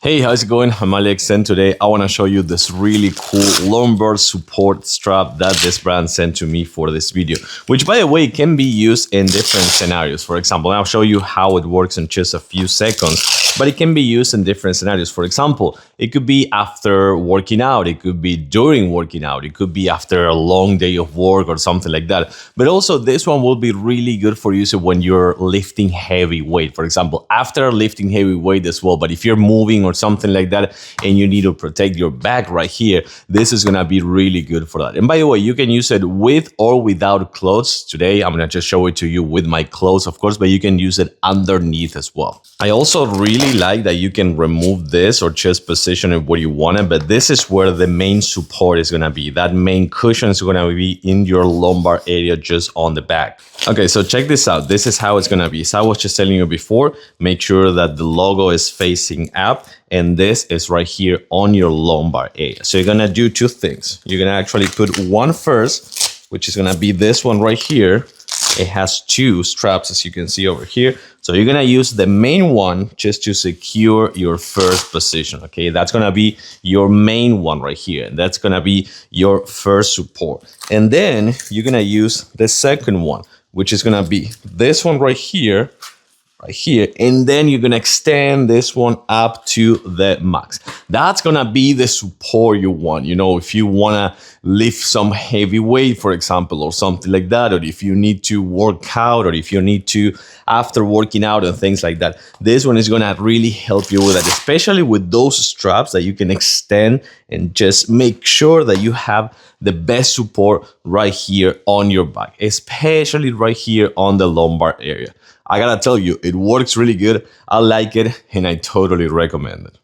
Hey, how's it going? I'm Alex, and today I want to show you this really cool lumbar support strap that this brand sent to me for this video, which by the way can be used in different scenarios. For example, I'll show you how it works in just a few seconds, but it can be used in different scenarios. For example, it could be after working out, it could be during working out, it could be after a long day of work or something like that. But also this one will be really good for use when you're lifting heavy weight. For example, after lifting heavy weight as well, but if you're moving or something like that and you need to protect your back right here, this is gonna be really good for that. And by the way, you can use it with or without clothes. Today I'm gonna just show it to you with my clothes, of course, but you can use it underneath as well. I also really like that you can remove this or just position it where you want it, but this is where the main support is gonna be. That main cushion is gonna be in your lumbar area, just on the back. Okay, so check this out. This is how it's gonna be. So I was just telling you before, make sure that the logo is facing up, and this is right here on your lumbar area. So you're gonna do two things. You're gonna actually put one first, which is gonna be this one right here. It has two straps, as you can see over here. So you're gonna use the main one just to secure your first position, okay? That's gonna be your main one right here. And that's gonna be your first support. And then you're gonna use the second one, which is gonna be this one right here, and then you're gonna extend this one up to the max. That's gonna be the support you want. You know, if you wanna lift some heavy weight, for example, or something like that, or if you need to work out, or if you need to after working out and things like that, this one is gonna really help you with that, especially with those straps that you can extend and just make sure that you have the best support right here on your back, especially right here on the lumbar area. I gotta tell you, it works really good. I like it and I totally recommend it.